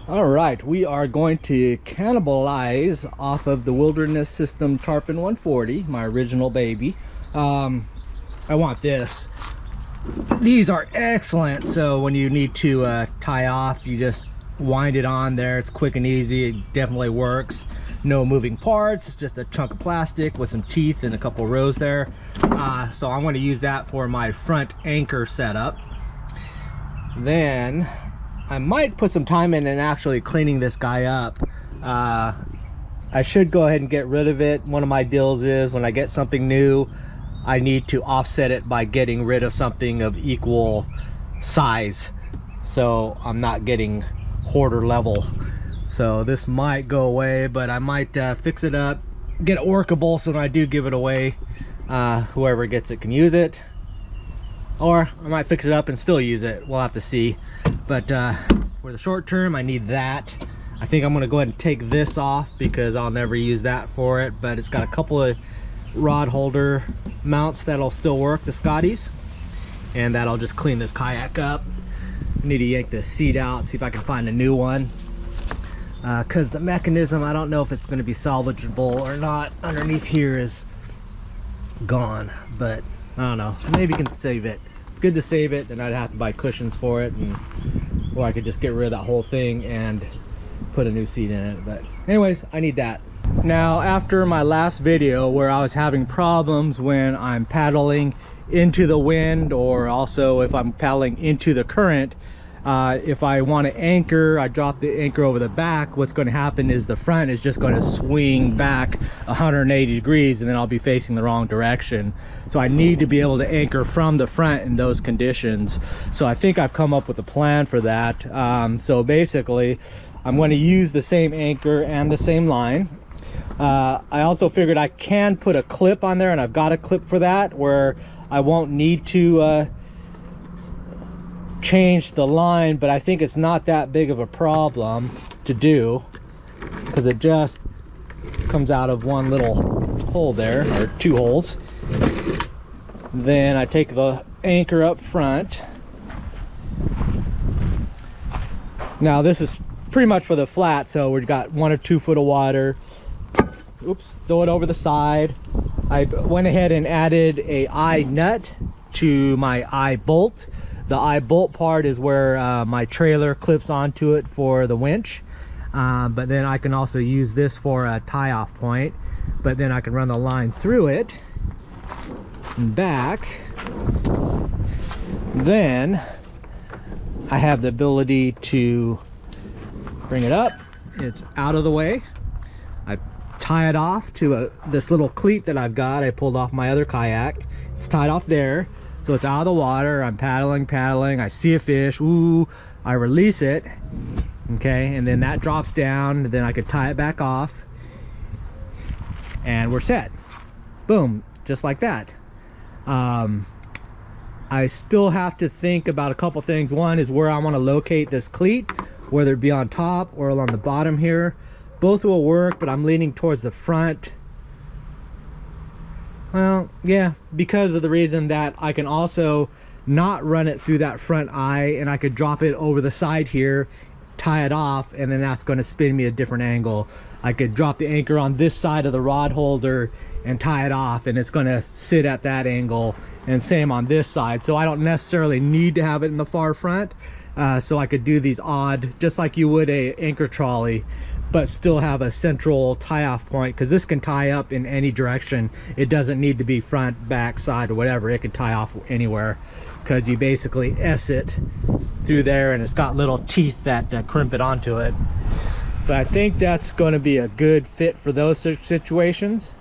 All right, we are going to cannibalize off of the Wilderness System Tarpon 140, my original baby. I want this. These are excellent, so when you need to tie off, you just wind it on there. It's quick and easy. It definitely works. No moving parts, just a chunk of plastic with some teeth and a couple rows there. So I'm going to use that for my front anchor setup. Then I might put some time in actually cleaning this guy up. I should go ahead and get rid of it. One of my deals is when I get something new, I need to offset it by getting rid of something of equal size, so I'm not getting hoarder level. So this might go away, but I might fix it up, get it workable, so when I do give it away, whoever gets it can use it. Or I might fix it up and still use it. We'll have to see. But for the short term, I need that. I think I'm going to go ahead and take this off because I'll never use that for it. But it's got a couple of rod holder mounts that'll still work, the Scotties. And that'll just clean this kayak up. I need to yank this seat out, see if I can find a new one. Because the mechanism, I don't know if it's going to be salvageable or not. Underneath here is gone, but I don't know, maybe can save it. Good to save it, then I'd have to buy cushions for it, and or I could just get rid of that whole thing and put a new seat in it. But anyways, I need that. Now, after my last video where I was having problems when I'm paddling into the wind, or also if I'm paddling into the current, if I want to anchor, I drop the anchor over the back, what's going to happen is the front is just going to swing back 180 degrees and then I'll be facing the wrong direction. So I need to be able to anchor from the front in those conditions. So I think I've come up with a plan for that. So basically I'm going to use the same anchor and the same line. I also figured I can put a clip on there, and I've got a clip for that where I won't need to change the line, but I think it's not that big of a problem to do because it just comes out of one little hole there, or two holes. Then I take the anchor up front. Now this is pretty much for the flat, so we've got 1 or 2 foot of water. Oops, throw it over the side. I went ahead and added a eye nut to my eye bolt. The eye bolt part is where my trailer clips onto it for the winch, but then I can also use this for a tie-off point, but then I can run the line through it and back. Then I have the ability to bring it up. It's out of the way. I tie it off to this little cleat that I've got. I pulled off my other kayak. It's tied off there. So it's out of the water. I'm paddling, I see a fish, ooh, I release it, okay, and then that drops down, and then I could tie it back off, and we're set. Boom, just like that. I still have to think about a couple things. One is where I want to locate this cleat, whether it be on top or along the bottom here. Both will work, but I'm leaning towards the front. Well, yeah, because of the reason that I can also not run it through that front eye, and I could drop it over the side here, tie it off, and then that's going to spin me a different angle. I could drop the anchor on this side of the rod holder and tie it off, and it's going to sit at that angle, and same on this side. So I don't necessarily need to have it in the far front. So I could do these odd, just like you would a anchor trolley, but still have a central tie-off point, because this can tie up in any direction. It doesn't need to be front, back, side, or whatever. It can tie off anywhere, because you basically S it through there, and it's got little teeth that crimp it onto it. But I think that's going to be a good fit for those situations.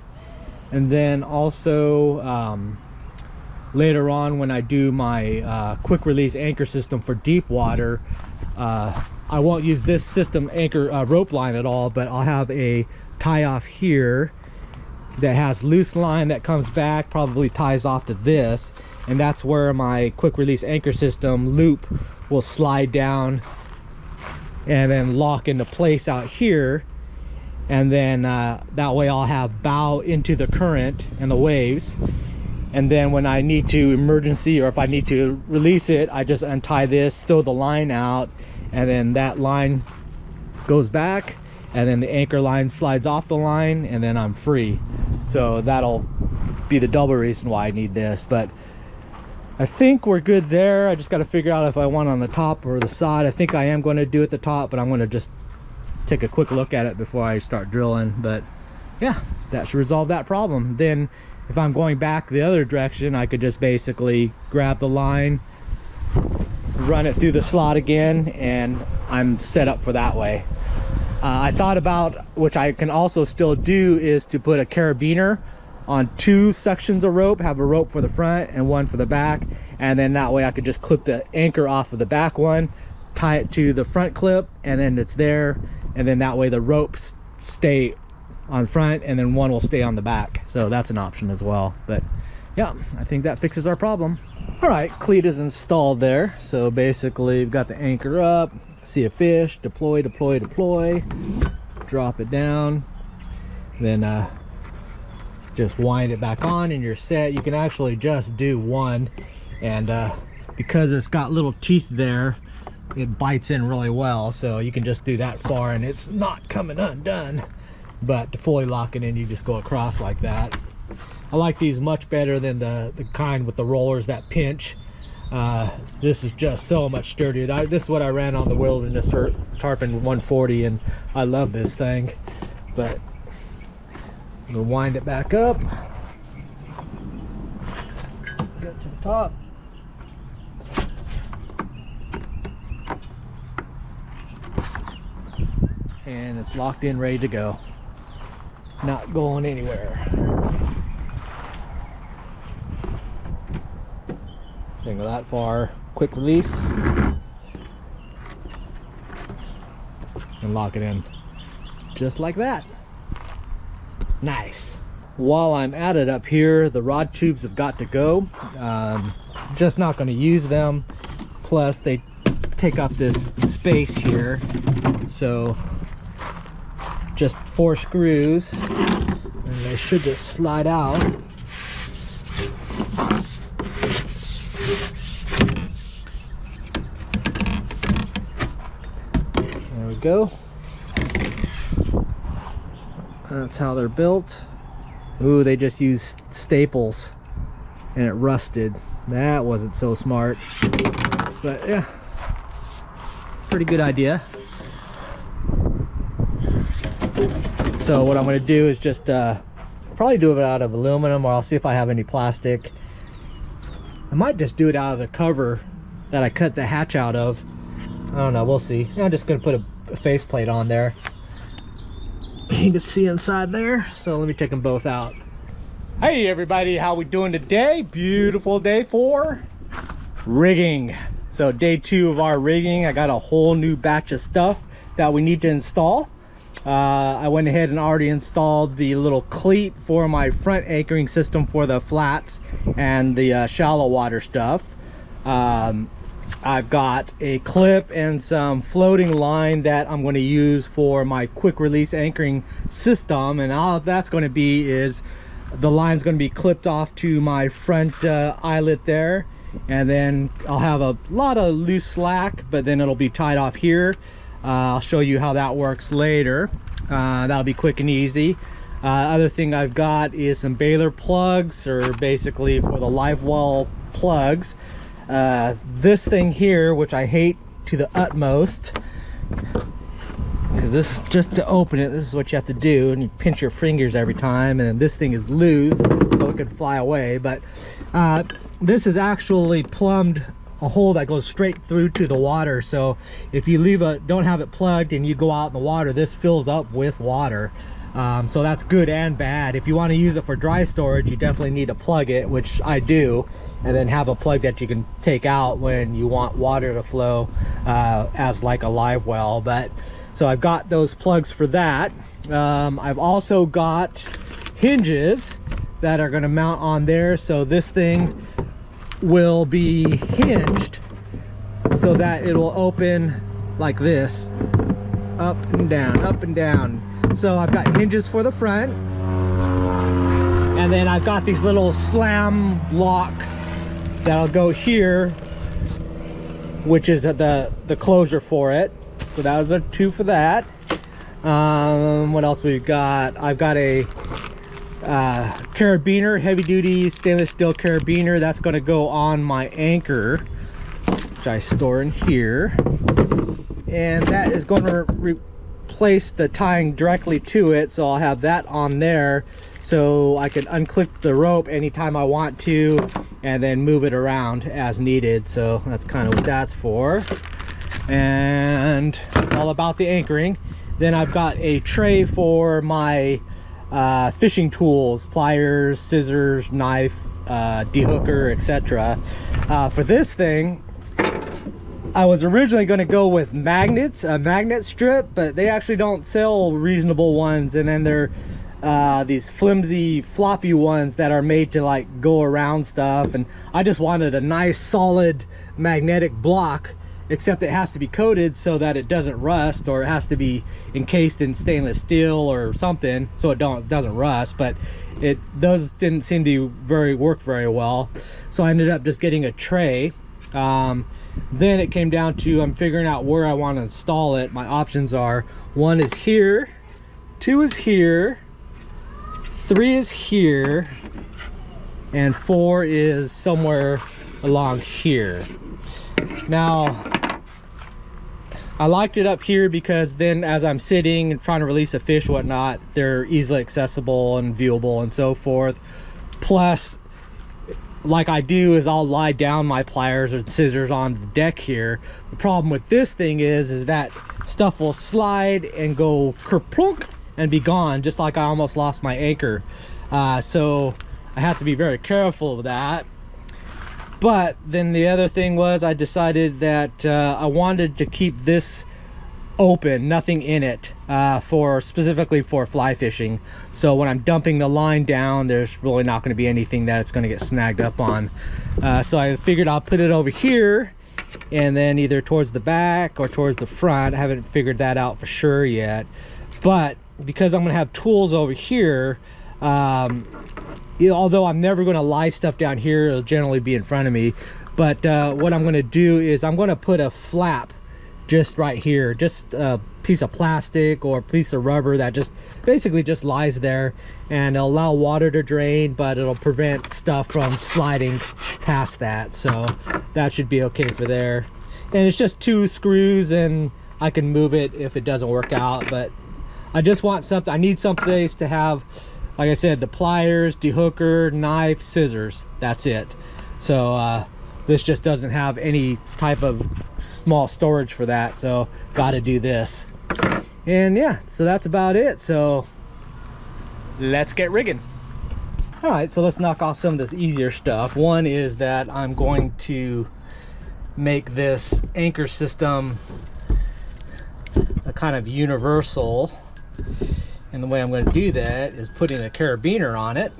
And then also later on, when I do my quick release anchor system for deep water, I won't use this system anchor rope line at all, but I'll have a tie off here that has loose line that comes back, probably ties off to this, and that's where my quick release anchor system loop will slide down and then lock into place out here. And then that way I'll have bow into the current and the waves, and then when I need to emergency, or if I need to release it, I just untie this, throw the line out, and then that line goes back, and then the anchor line slides off the line, and then I'm free. So that'll be the double reason why I need this. But I think we're good there. I just got to figure out if I want on the top or the side. I think I am going to do it at the top, but I'm going to just take a quick look at it before I start drilling. But yeah, that should resolve that problem. Then if I'm going back the other direction, I could just basically grab the line, run it through the slot again, and I'm set up for that way. I thought about, which I can also still do, is to put a carabiner on 2 sections of rope, have a rope for the front and one for the back, and then that way I could just clip the anchor off of the back one, tie it to the front clip, and then it's there, and then that way the ropes stay on front and then one will stay on the back. So that's an option as well. But yeah, I think that fixes our problem. All right, cleat is installed there. So basically we've got the anchor up, see a fish, deploy, deploy, deploy, drop it down, then just wind it back on and you're set. You can actually just do one, and because it's got little teeth there, it bites in really well, so you can just do that far and it's not coming undone. But to fully lock it in, you just go across like that. I like these much better than the kind with the rollers that pinch. This is just so much sturdier. This is what I ran on the Wilderness Tarpon 140, and I love this thing. But we'll wind it back up, get to the top, and it's locked in, ready to go, not going anywhere. Single that far, quick release, and lock it in just like that. Nice. While I'm at it up here, the rod tubes have got to go. Just not going to use them. Plus they take up this space here. So just 4 screws and they should just slide out. There we go. That's how they're built. Ooh, they just used staples and it rusted. That wasn't so smart. But yeah, pretty good idea. So what I'm going to do is just probably do it out of aluminum, or I'll see if I have any plastic. I might just do it out of the cover that I cut the hatch out of. I don't know, we'll see. I'm just going to put a faceplate on there. You can see inside there, so let me take them both out. Hey everybody, how we doing today? Beautiful day for rigging. So day 2 of our rigging. I got a whole new batch of stuff that we need to install. I went ahead and already installed the little cleat for my front anchoring system for the flats and the shallow water stuff. I've got a clip and some floating line that I'm going to use for my quick release anchoring system, and all that's going to be is the line's going to be clipped off to my front eyelet there, and then I'll have a lot of loose slack, but then it'll be tied off here. I'll show you how that works later. That'll be quick and easy. Other thing I've got is some baler plugs, or basically for the live well plugs. This thing here, which I hate to the utmost, because this is just to open it, this is what you have to do, and you pinch your fingers every time, and then this thing is loose so it could fly away. But this is actually plumbed a hole that goes straight through to the water, so if you don't have it plugged and you go out in the water, this fills up with water. So that's good and bad. If you want to use it for dry storage, you definitely need to plug it, which I do, and then have a plug that you can take out when you want water to flow as like a live well. But so I've got those plugs for that. I've also got hinges that are going to mount on there, so this thing will be hinged so that it will open like this, up and down, up and down. So I've got hinges for the front, and then I've got these little slam locks that'll go here, which is the closure for it. So that was our 2 for that. What else we've got? I've got a carabiner, heavy duty stainless steel carabiner. That's going to go on my anchor, which I store in here, and that is going to replace the tying directly to it. So I'll have that on there so I can unclip the rope anytime I want to and then move it around as needed. So that's kind of what that's for. And all about the anchoring. Then I've got a tray for my fishing tools, pliers, scissors, knife, dehooker, etc. For this thing, I was originally going to go with magnets, a magnet strip, but they actually don't sell reasonable ones. And then they're these flimsy, floppy ones that are made to like go around stuff. And I just wanted a nice, solid magnetic block, except it has to be coated so that it doesn't rust, or it has to be encased in stainless steel or something so it doesn't rust. But those didn't seem to work very well, so I ended up just getting a tray. Then it came down to I'm figuring out where I want to install it. My options are 1 is here, 2 is here, 3 is here, and 4 is somewhere along here. Now, I liked it up here because then as I'm sitting and trying to release a fish, whatnot, they're easily accessible and viewable and so forth. Plus, like I do is I'll lie down my pliers or scissors on the deck here. The problem with this thing is that stuff will slide and go kerplunk and be gone, just like I almost lost my anchor. So I have to be very careful of that. But then the other thing was I decided that I wanted to keep this open, nothing in it, specifically for fly fishing. So when I'm dumping the line down, there's really not going to be anything that it's going to get snagged up on. So I figured I'll put it over here, and then either towards the back or towards the front. I haven't figured that out for sure yet. But because I'm going to have tools over here, although I'm never going to lie stuff down here, it'll generally be in front of me. But what I'm going to do is I'm going to put a flap just right here, just a piece of plastic or a piece of rubber that just basically just lies there, and it'll allow water to drain, but it'll prevent stuff from sliding past that. So that should be okay for there. And it's just 2 screws, and I can move it if it doesn't work out. But I just want something, I need some place to have, like I said, the pliers, dehooker, knife, scissors. That's it. So this just doesn't have any type of small storage for that, so got to do this. And yeah, so that's about it. So let's get rigging. All right, so let's knock off some of this easier stuff. One is that I'm going to make this anchor system a kind of universal, and the way I'm going to do that is putting a carabiner on it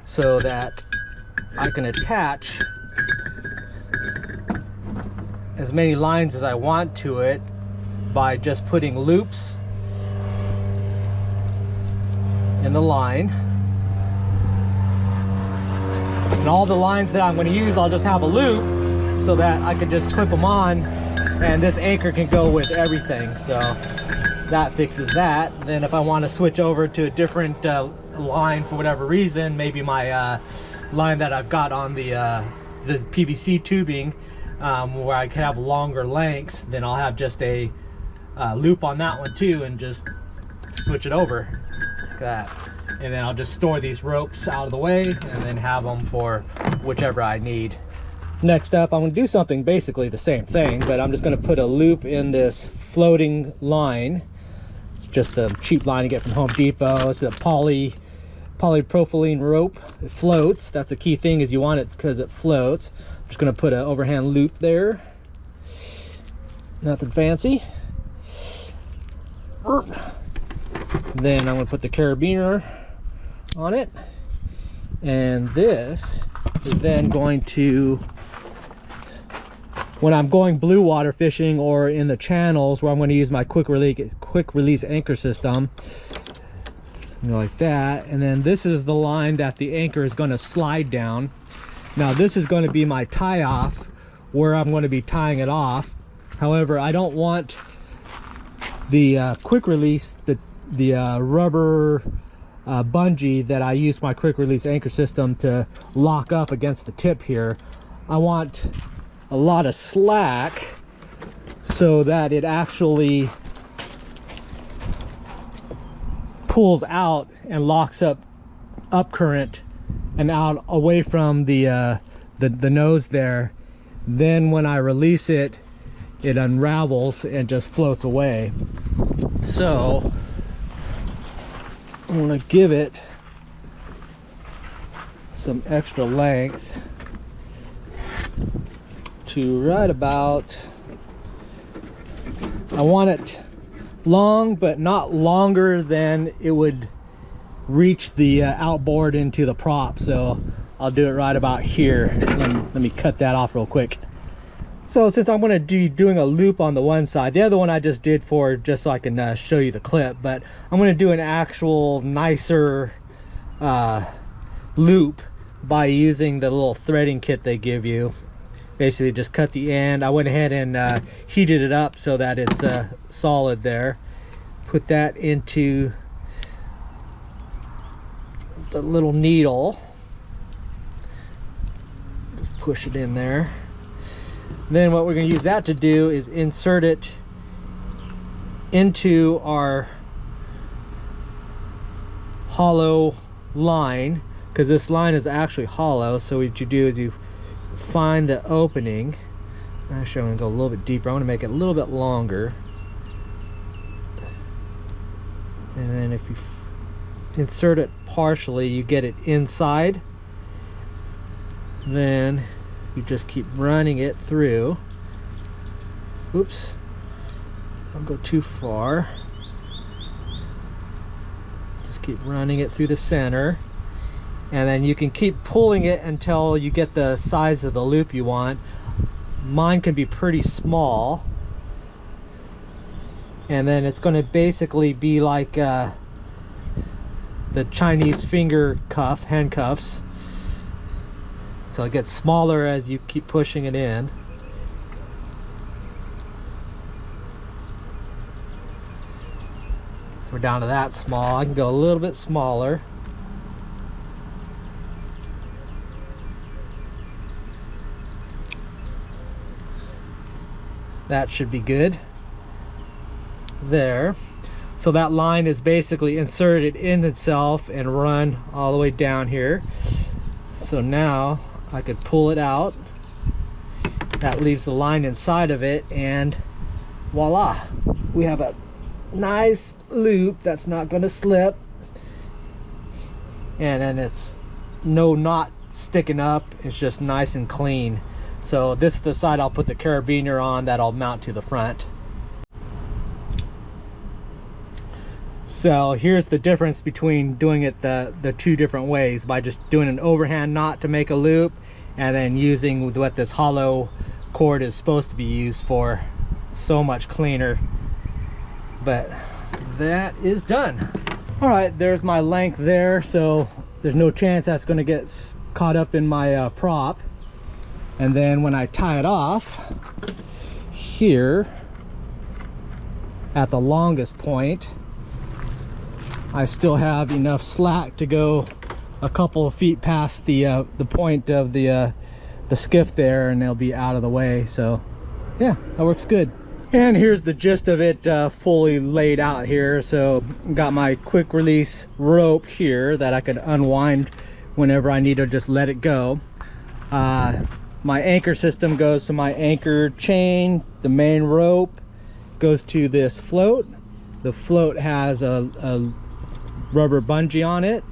so that I can attach as many lines as I want to it by just putting loops in the line. And all the lines that I'm going to use, I'll just have a loop so that I can just clip them on, and this anchor can go with everything. So that fixes that. Then if I want to switch over to a different line for whatever reason, maybe my line that I've got on the PVC tubing, where I can have longer lengths, then I'll have just a loop on that one too, and just switch it over like that. And then I'll just store these ropes out of the way and then have them for whichever I need. Next up, I'm going to do something basically the same thing, but I'm just going to put a loop in this floating line. It's just a cheap line you get from Home Depot. It's a polypropylene rope. It floats. That's the key thing, is you want it because it floats. I'm just going to put an overhand loop there. Nothing fancy. Then I'm going to put the carabiner on it, and this is then going to, when I'm going blue water fishing or in the channels where I'm going to use my quick release anchor system, like that. And then this is the line that the anchor is going to slide down. Now this is going to be my tie off, where I'm going to be tying it off. However, I don't want The quick release, the rubber bungee that I use my quick release anchor system to lock up against the tip here, I want a lot of slack so that it actually pulls out and locks up current and out away from the nose there. Then when I release it, it unravels and just floats away. So I'm going to give it some extra length to right about, I want it long but not longer than it would reach the outboard into the prop. So I'll do it right about here. Let me cut that off real quick. So since I'm going to be doing a loop on the one side, the other one I just did for just so I can show you the clip, but I'm going to do an actual nicer loop by using the little threading kit they give you. Basically just cut the end. I went ahead and heated it up so that it's solid there. Put that into the little needle. Just push it in there. Then what we're going to use that to do is insert it into our hollow line, because this line is actually hollow. So what you do is you find the opening. Actually, I'm going to go a little bit deeper. I want to make it a little bit longer. And then if you insert it partially, you get it inside. Then you just keep running it through. Oops, don't go too far. Just keep running it through the center, and then you can keep pulling it until you get the size of the loop you want. Mine can be pretty small, and then it's going to basically be like the Chinese finger cuff, handcuffs. So it gets smaller as you keep pushing it in. So we're down to that small. I can go a little bit smaller. That should be good. There. So that line is basically inserted in itself and run all the way down here. So now I could pull it out. That leaves the line inside of it, and voila, we have a nice loop that's not going to slip, and then it's no knot sticking up. It's just nice and clean. So this is the side I'll put the carabiner on that I'll mount to the front. So here's the difference between doing it the two different ways, by just doing an overhand knot to make a loop, and then using what this hollow cord is supposed to be used for. So much cleaner. But that is done. All right, there's my length there, so there's no chance that's going to get caught up in my prop. And then when I tie it off here at the longest point, I still have enough slack to go a couple of feet past the point of the skiff there, and they'll be out of the way. So yeah, that works good. And here's the gist of it fully laid out here. So got my quick release rope here that I could unwind whenever I need to just let it go. My anchor system goes to my anchor chain. The main rope goes to this float. The float has a rubber bungee on it,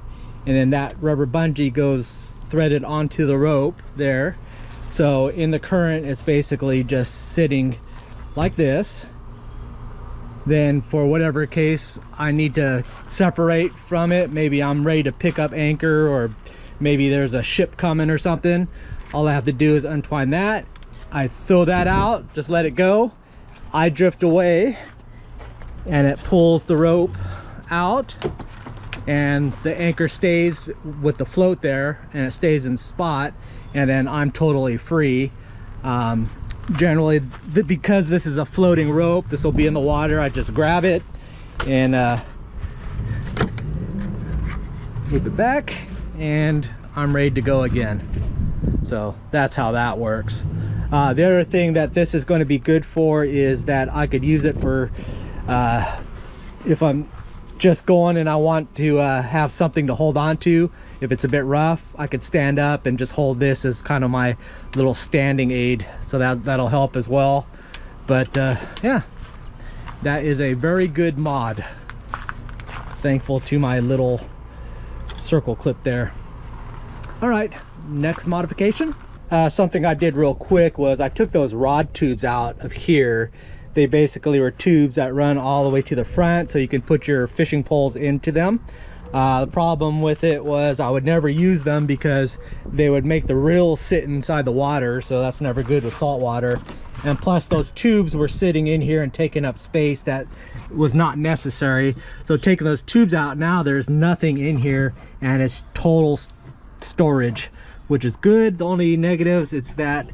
and then that rubber bungee goes threaded onto the rope there. So in the current, it's basically just sitting like this. Then for whatever case I need to separate from it, maybe I'm ready to pick up anchor, or maybe there's a ship coming or something, all I have to do is untwine that. I throw that out, just let it go. I drift away, and it pulls the rope out, and the anchor stays with the float there, and it stays in spot, and then I'm totally free. generally, because this is a floating rope, this will be in the water. I just grab it and move it back, and I'm ready to go again. So that's how that works. The other thing that this is going to be good for is that I could use it for if I'm just going and I want to have something to hold on to. If it's a bit rough, I could stand up and just hold this as kind of my little standing aid, so that'll help as well. But yeah, that is a very good mod. Thankful to my little circle clip there. All right, next modification. Something I did real quick was I took those rod tubes out of here. They basically were tubes that run all the way to the front, so you can put your fishing poles into them. The problem with it was I would never use them because they would make the reel sit inside the water, so that's never good with saltwater. And plus those tubes were sitting in here and taking up space that was not necessary. So taking those tubes out, now there's nothing in here and it's total storage, which is good. The only negatives, it's that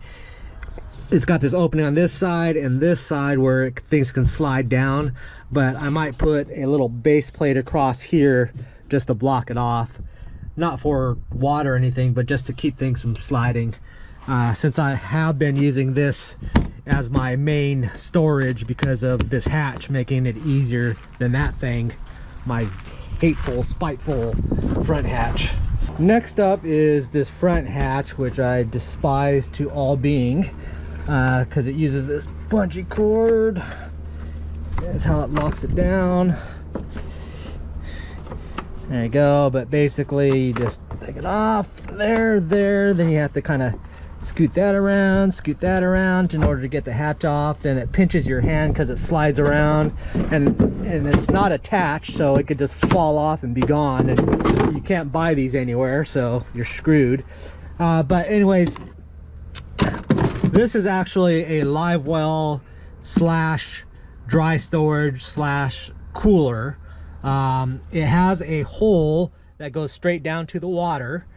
it's got this opening on this side and this side where things can slide down, but I might put a little base plate across here just to block it off, not for water or anything, but just to keep things from sliding. Since I have been using this as my main storage because of this hatch making it easier than that thing, my hateful, spiteful front hatch. Next up is this front hatch, which I despise to all being because it uses this bungee cord. That's how it locks it down. There you go. But basically you just take it off there, then you have to kind of scoot that around in order to get the hatch off. Then it pinches your hand because it slides around, and it's not attached, so it could just fall off and be gone, and you can't buy these anywhere, so you're screwed. But anyways, this is actually a live well slash dry storage slash cooler. It has a hole that goes straight down to the water.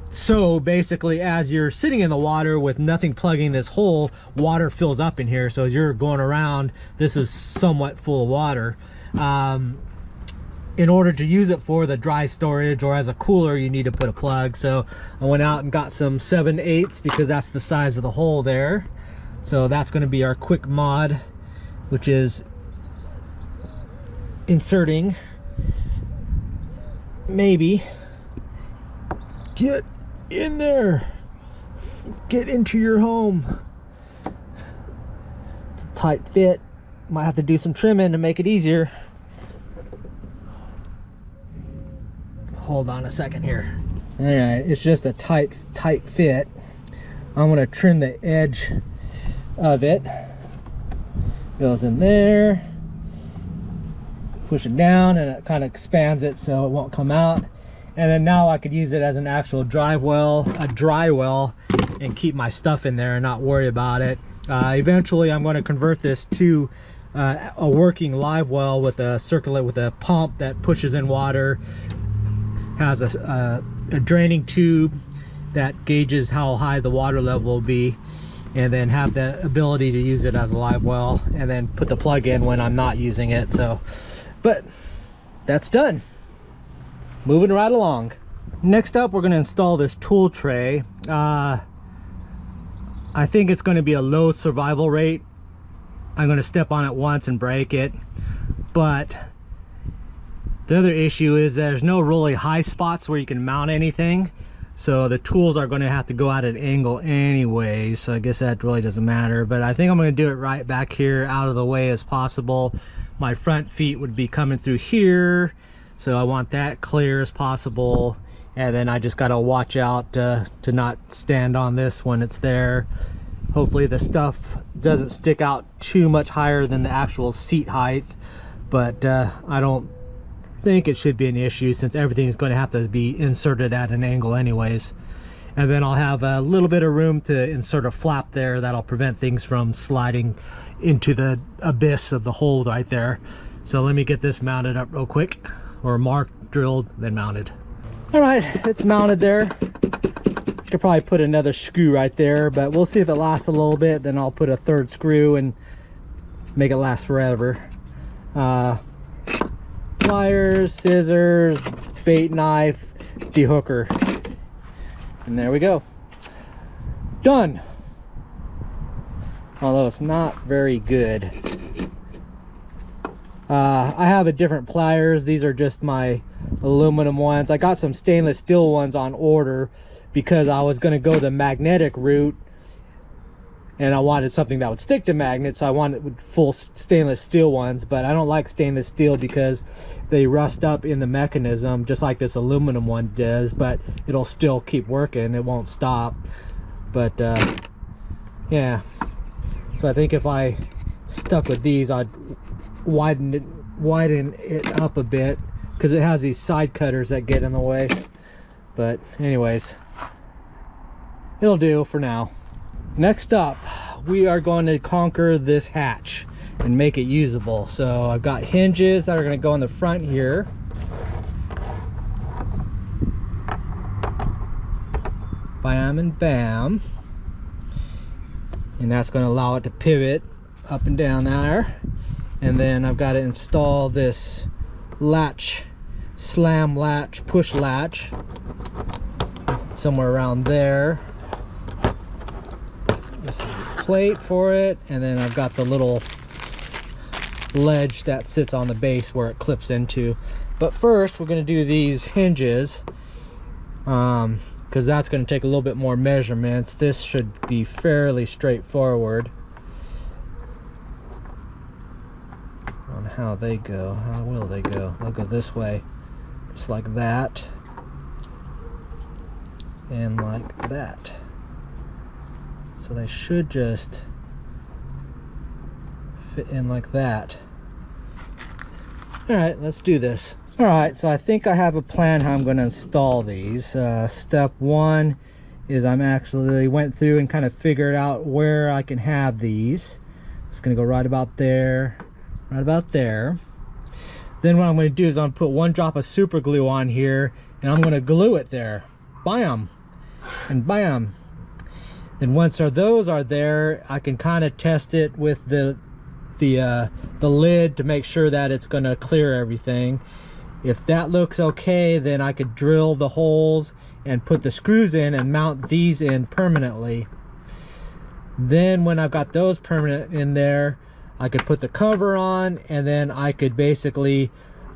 So basically, as you're sitting in the water with nothing plugging this hole, water fills up in here. So as you're going around, this is somewhat full of water. In order to use it for the dry storage or as a cooler, you need to put a plug. So I went out and got some 7/8 because that's the size of the hole there. So that's going to be our quick mod, which is inserting, maybe, get in there, get into your home. It's a tight fit, might have to do some trimming to make it easier. Hold on a second here. All right, it's just a tight fit. I'm going to trim the edge of it. Goes in there, push it down, and it kind of expands it so it won't come out. And then now I could use it as an actual dry well, and keep my stuff in there and not worry about it. Eventually I'm going to convert this to a working live well with a pump that pushes in water, has a draining tube that gauges how high the water level will be, and then have the ability to use it as a live well, and then put the plug in when I'm not using it. So, but that's done. Moving right along. Next up, we're going to install this tool tray. I think it's going to be a low survival rate. I'm going to step on it once and break it, but the other issue is there's no really high spots where you can mount anything, so the tools are going to have to go at an angle anyway, so I guess that really doesn't matter. But I think I'm going to do it right back here out of the way as possible. My front feet would be coming through here, so I want that clear as possible, and then I just got to watch out to not stand on this when it's there. Hopefully the stuff doesn't stick out too much higher than the actual seat height, but I don't think it should be an issue since everything's going to have to be inserted at an angle anyways. And then I'll have a little bit of room to insert a flap there that'll prevent things from sliding into the abyss of the hole right there. So let me get this mounted up real quick, or marked, drilled, then mounted. All right, it's mounted there. Could probably put another screw right there, but we'll see if it lasts a little bit. Then I'll put a third screw and make it last forever. Pliers, scissors, bait knife, dehooker, and there we go. Done. Although it's not very good. I have a different pliers. These are just my aluminum ones. I got some stainless steel ones on order because I was going to go the magnetic route, and I wanted something that would stick to magnets. So I wanted full stainless steel ones, but I don't like stainless steel because they rust up in the mechanism just like this aluminum one does, but it'll still keep working. It won't stop. But yeah, so I think if I stuck with these, I'd widen it up a bit because it has these side cutters that get in the way. But anyways, it'll do for now. Next up, we are going to conquer this hatch and make it usable. So I've got hinges that are going to go in the front here. Bam and bam. And that's going to allow it to pivot up and down there. And then I've got to install this latch, slam latch, push latch somewhere around there. This is the plate for it, and then I've got the little ledge that sits on the base where it clips into. But first we're going to do these hinges because that's going to take a little bit more measurements. This should be fairly straightforward on how they go. How will they go? They'll go this way, just like that, and like that. So they should just fit in like that. All right, let's do this. All right, so I think I have a plan how I'm going to install these. Step one is I'm actually went through and kind of figured out where I can have these. It's going to go right about there, right about there. Then what I'm going to do is I'm going to put one drop of super glue on here, and I'm going to glue it there. Bam and bam. Then once those are there, I can kind of test it with the lid to make sure that it's going to clear everything. If that looks okay, then I could drill the holes and put the screws in and mount these in permanently. Then when I've got those permanent in there, I could put the cover on, and then I could basically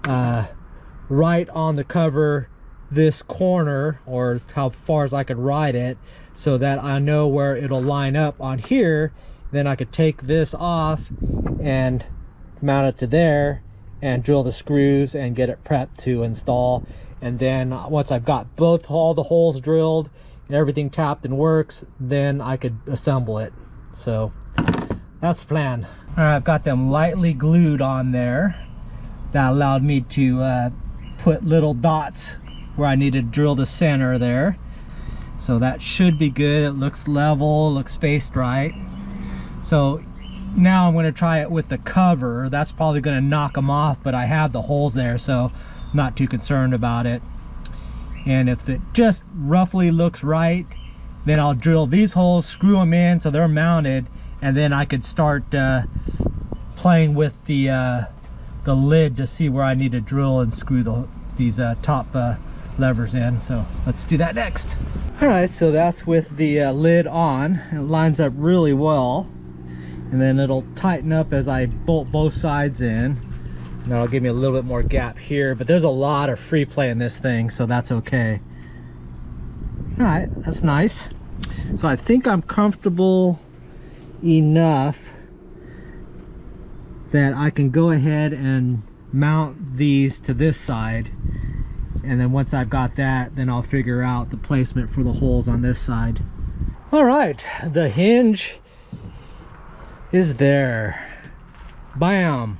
write on the cover this corner, or how far as I could ride it, so that I know where it'll line up on here. Then I could take this off and mount it to there and drill the screws and get it prepped to install. And then once I've got all the holes drilled and everything tapped and works, then I could assemble it. So that's the plan. All right, I've got them lightly glued on there. That allowed me to put little dots where I need to drill the center there. So that should be good. It looks level, looks spaced right. So now I'm going to try it with the cover. That's probably going to knock them off, but I have the holes there, so I'm not too concerned about it. And if it just roughly looks right, then I'll drill these holes, screw them in so they're mounted, and then I could start playing with the lid to see where I need to drill and screw these top levers in. So let's do that next. All right, so that's with the lid on. It lines up really well, and then it'll tighten up as I bolt both sides in. And that'll give me a little bit more gap here, but there's a lot of free play in this thing, so that's okay. All right, that's nice. So I think I'm comfortable enough that I can go ahead and mount these to this side, and then once I've got that, then I'll figure out the placement for the holes on this side. All right, the hinge is there. Bam.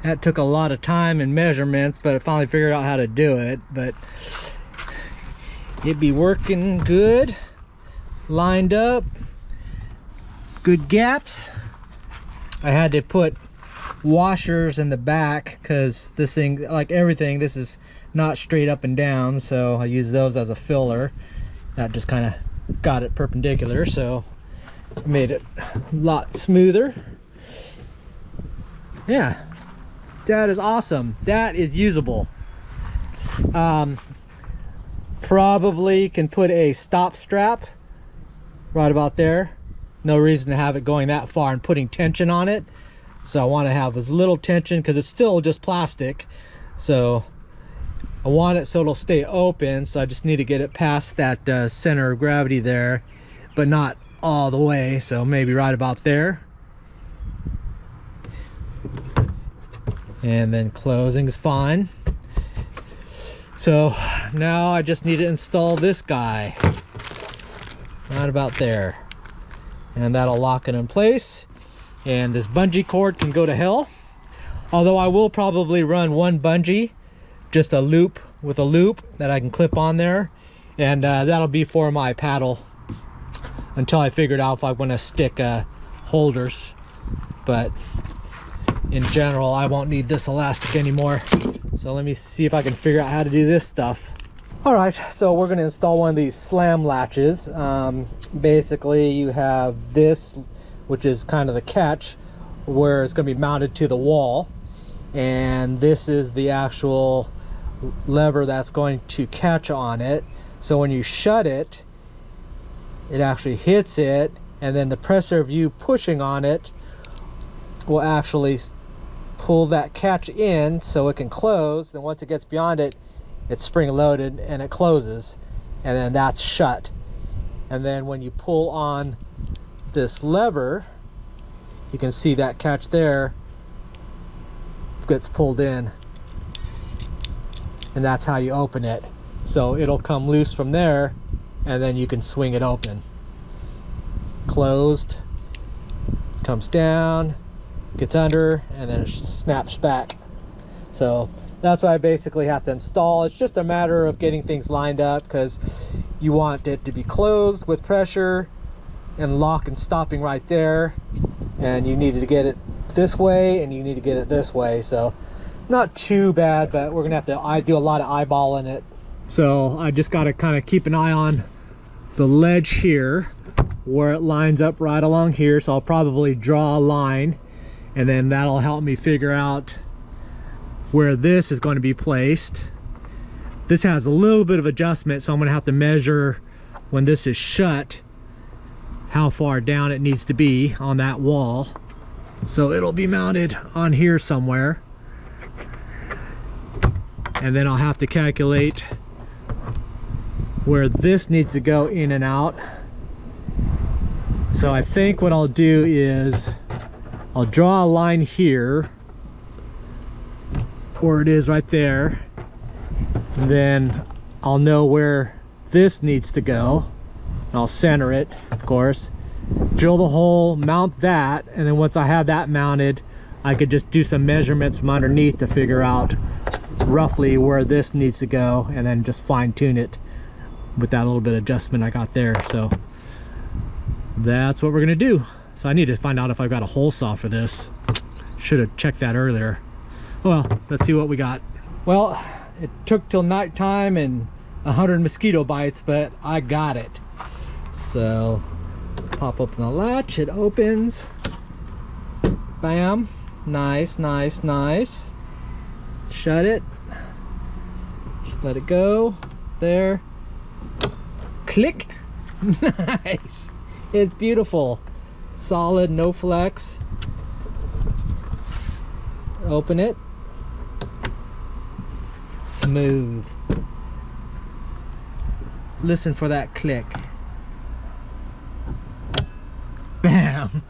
That took a lot of time and measurements, but I finally figured out how to do it. But it'd be working good, lined up, good gaps. I had to put washers in the back because this thing, like everything, this is not straight up and down, so I use those as a filler. That just kind of got it perpendicular, so made it a lot smoother. Yeah, that is awesome. That is usable. Probably can put a stop strap right about there. No reason to have it going that far and putting tension on it. So I want to have as little tension because it's still just plastic. So I want it so it'll stay open. So I just need to get it past that center of gravity there, but not all the way. So maybe right about there. And then closing is fine. So now I just need to install this guy right about there, and that'll lock it in place. And this bungee cord can go to hell, although I will probably run one bungee, just a loop with a loop that I can clip on there, and that'll be for my paddle until I figured out if I want to stick holders. But in general, I won't need this elastic anymore. So let me see if I can figure out how to do this stuff. All right, so we're going to install one of these slam latches. Basically, you have this, which is kind of the catch, where it's going to be mounted to the wall, and this is the actual lever that's going to catch on it. So when you shut it, it actually hits it, and then the pressure of you pushing on it will actually pull that catch in so it can close. Then once it gets beyond it, it's spring loaded and it closes, and then that's shut. And then when you pull on this lever, you can see that catch there gets pulled in, and that's how you open it. So it'll come loose from there, and then you can swing it open. Closed, comes down, gets under, and then it snaps back. So that's what I basically have to install. It's just a matter of getting things lined up, because you want it to be closed with pressure and lock and stopping right there, and you need to get it this way and you need to get it this way. So not too bad, but we're gonna have to do a lot of eyeballing it. So I just got to kind of keep an eye on the ledge here where it lines up right along here. So I'll probably draw a line, and then that'll help me figure out where this is going to be placed. This has a little bit of adjustment, so I'm going to have to measure when this is shut how far down it needs to be on that wall. So it'll be mounted on here somewhere, and then I'll have to calculate where this needs to go in and out. So I think what I'll do is I'll draw a line here where it is right there, and then I'll know where this needs to go, and I'll center it, of course, drill the hole, mount that, and then once I have that mounted, I could just do some measurements from underneath to figure out roughly where this needs to go, and then just fine-tune it with that little bit of adjustment I got there. So that's what we're gonna do. So I need to find out if I've got a hole saw for this. Should have checked that earlier. Well, let's see what we got. Well, it took till nighttime and 100 mosquito bites, but I got it. So pop open the latch, it opens. Bam, nice, nice, nice. Shut it, just let it go there. Click. Nice, it's beautiful, solid, no flex. Open it, smooth. Listen for that click. Bam.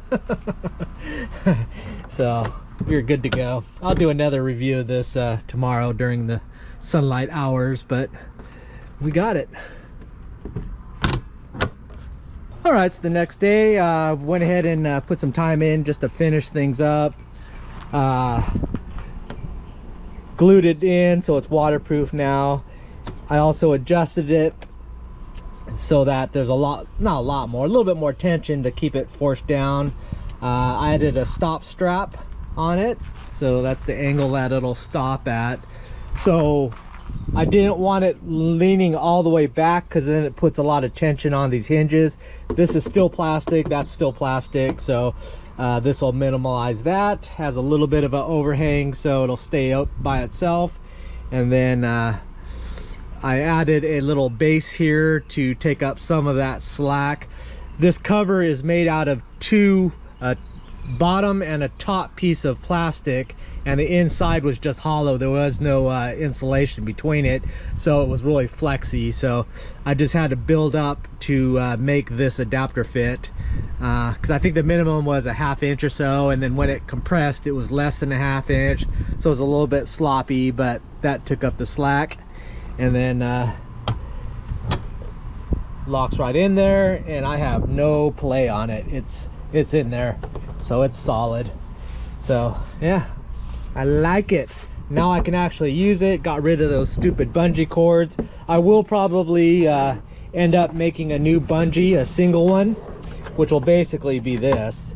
So you're good to go. I'll do another review of this tomorrow during the sunlight hours, but we got it. All right, so the next day went ahead and put some time in just to finish things up. Glued it in so it's waterproof now. I also adjusted it so that there's a little bit more tension to keep it forced down. I added a stop strap on it, so that's the angle that it'll stop at. So I didn't want it leaning all the way back because then it puts a lot of tension on these hinges. This is still plastic, that's still plastic, so this will minimize that. Has a little bit of an overhang, so it'll stay up by itself. And then I added a little base here to take up some of that slack. This cover is made out of two bottom and a top piece of plastic, and the inside was just hollow. There was no insulation between it, so it was really flexy. So I just had to build up to make this adapter fit, because I think the minimum was a 1/2 inch or so, and then when it compressed it was less than a 1/2 inch, so it was a little bit sloppy, but that took up the slack. And then locks right in there, and I have no play on it. It's in there, so it's solid. So yeah, I like it. Now I can actually use it. Got rid of those stupid bungee cords. I will probably end up making a new bungee, a single one, which will basically be this,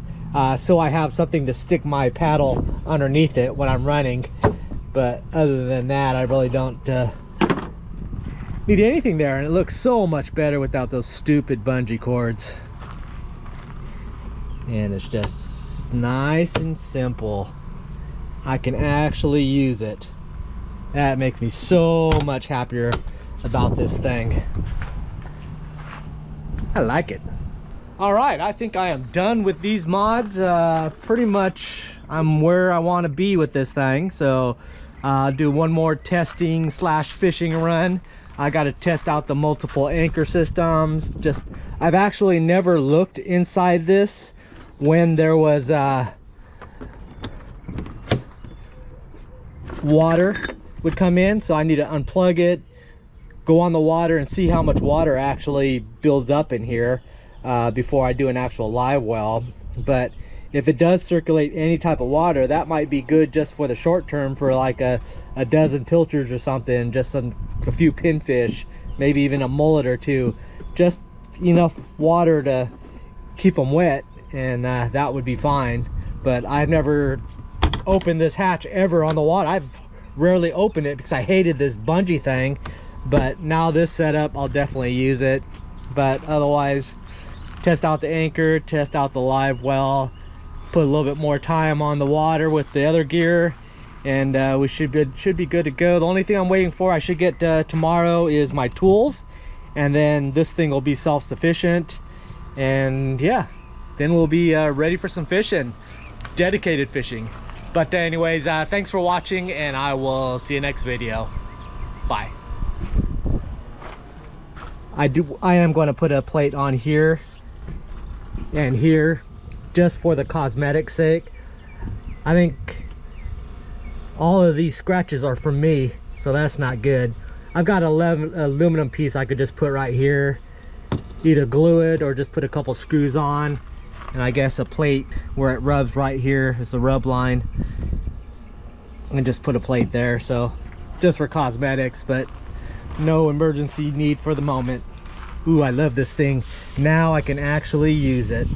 so I have something to stick my paddle underneath it when I'm running. But other than that, I really don't need anything there, and it looks so much better without those stupid bungee cords. And it's just nice and simple. I can actually use it. That makes me so much happier about this thing. I like it. All right, I think I am done with these mods. Pretty much I'm where I want to be with this thing. So I'll do one more testing slash fishing run. I got to test out the multiple anchor systems. I've actually never looked inside this when there was water would come in, so I need to unplug it, go on the water, and see how much water actually builds up in here before I do an actual live well. But if it does circulate any type of water, that might be good just for the short term, for like a dozen pilchards or something, just a few pinfish, maybe even a mullet or two, just enough water to keep them wet, and that would be fine. But I've never opened this hatch ever on the water. I've rarely opened it because I hated this bungee thing, but now this setup I'll definitely use it. But otherwise, test out the anchor, test out the live well, put a little bit more time on the water with the other gear, and we should be good to go. The only thing I'm waiting for, I should get tomorrow, is my tools, and then this thing will be self-sufficient. And yeah, then we'll be ready for some fishing, dedicated fishing. But anyways, thanks for watching, and I will see you next video. Bye. I am going to put a plate on here and here, just for the cosmetic sake. I think all of these scratches are from me, so that's not good. I've got an aluminum piece I could just put right here, either glue it or just put a couple screws on, and I guess a plate where it rubs right here is the rub line, and just put a plate there. So just for cosmetics, but no emergency need for the moment. Ooh, I love this thing. Now I can actually use it.